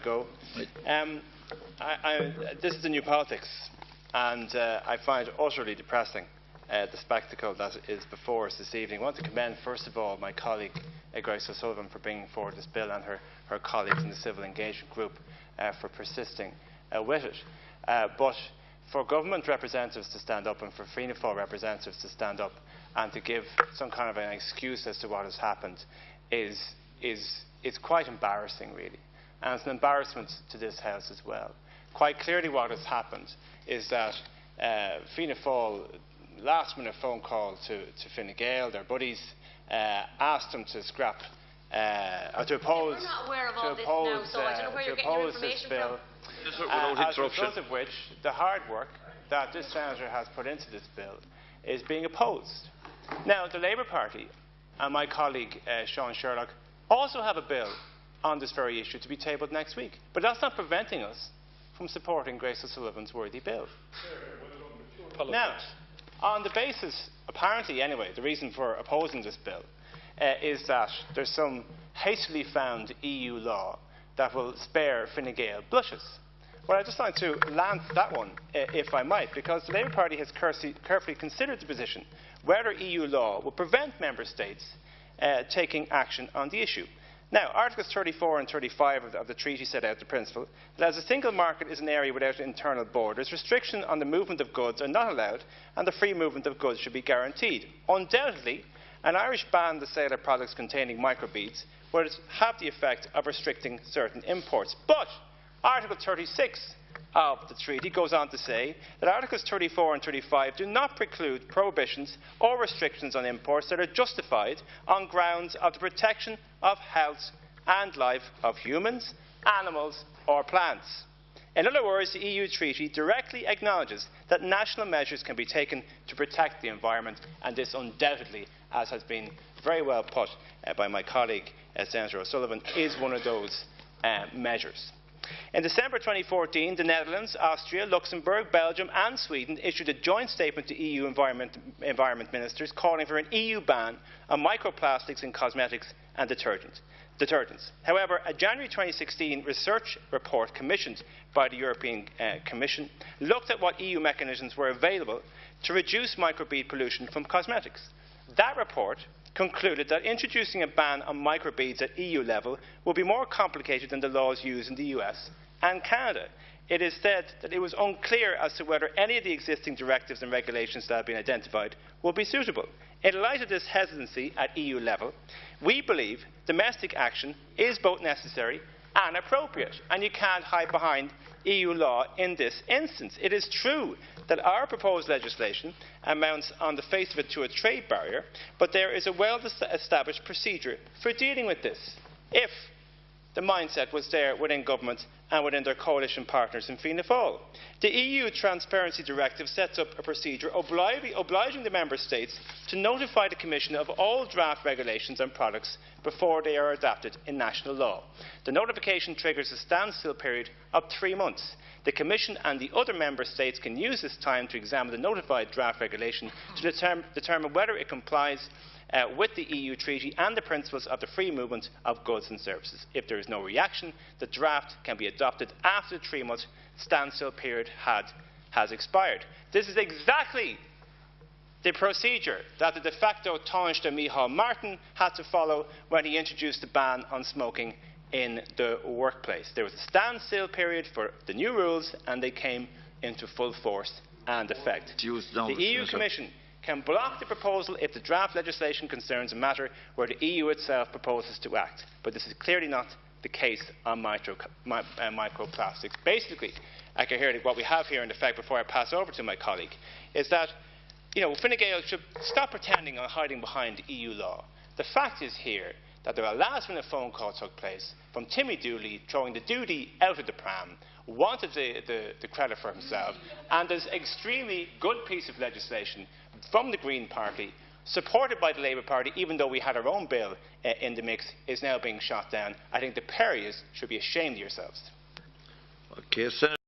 go. This is the new politics, and I find it utterly depressing, the spectacle that is before us this evening. I want to commend, first of all, my colleague Grace O'Sullivan for bringing forward this bill, and her colleagues in the Civil Engagement Group for persisting with it. But for government representatives to stand up and for Fianna Fáil representatives to stand up and to give some kind of an excuse as to what has happened is quite embarrassing, really. And it's an embarrassment to this House as well. Quite clearly what has happened is that Fianna Fáil, last-minute phone call to Fine Gael, their buddies, asked them to scrap or to oppose, this bill. As a result of which, the hard work that this senator has put into this bill is being opposed. Now, the Labour Party and my colleague Sean Sherlock also have a bill on this very issue to be tabled next week. But that's not preventing us from supporting Grace O'Sullivan's worthy bill. Now, on the basis, apparently anyway, the reason for opposing this bill is that there's some hastily found EU law that will spare Fine Gael blushes. Well, I'd just like to lance that one, if I might, because the Labour Party has carefully considered the position whether EU law will prevent Member States taking action on the issue. Now, Articles 34 and 35 of the treaty set out the principle that as a single market is an area without internal borders, restriction on the movement of goods are not allowed and the free movement of goods should be guaranteed. Undoubtedly, an Irish ban on the sale of products containing microbeads would have the effect of restricting certain imports. But Article 36 of the treaty goes on to say that Articles 34 and 35 do not preclude prohibitions or restrictions on imports that are justified on grounds of the protection of health and life of humans, animals or plants. In other words, the EU treaty directly acknowledges that national measures can be taken to protect the environment, and this undoubtedly, as has been very well put by my colleague Senator O'Sullivan, is one of those measures. In December 2014, the Netherlands, Austria, Luxembourg, Belgium and Sweden issued a joint statement to EU environment ministers calling for an EU ban on microplastics in cosmetics and detergents. However, a January 2016 research report commissioned by the European Commission looked at what EU mechanisms were available to reduce microbead pollution from cosmetics. That report concluded that introducing a ban on microbeads at EU level would be more complicated than the laws used in the US and Canada. It is said that it was unclear as to whether any of the existing directives and regulations that have been identified will be suitable. In light of this hesitancy at EU level, we believe domestic action is both necessary and appropriate, and you can't hide behind EU law in this instance. It is true that our proposed legislation amounts on the face of it to a trade barrier, but there is a well-established procedure for dealing with this, if the mindset was there within government and within their coalition partners in Fianna Fáil. The EU Transparency Directive sets up a procedure obliging the Member States to notify the Commission of all draft regulations and products before they are adopted in national law. The notification triggers a standstill period of 3 months. The Commission and the other Member States can use this time to examine the notified draft regulation to determine whether it complies with the EU treaty and the principles of the free movement of goods and services. If there is no reaction, the draft can be adopted after the 3-month standstill period has expired. This is exactly the procedure that the de facto Taoiseach Micheál Martin had to follow when he introduced the ban on smoking in the workplace. There was a standstill period for the new rules and they came into full force and effect. The EU Commission can block the proposal if the draft legislation concerns a matter where the EU itself proposes to act. But this is clearly not the case on microplastics. Basically, I can hear what we have here in effect before I pass over to my colleague, is that Fine Gael should stop pretending or hiding behind EU law. The fact is here that there a last-minute phone call took place from Timmy Dooley throwing the duty out of the pram, wanted the credit for himself, and this extremely good piece of legislation from the Green Party, supported by the Labour Party, even though we had our own bill in the mix, is now being shot down. I think the pair of you should be ashamed of yourselves. Okay,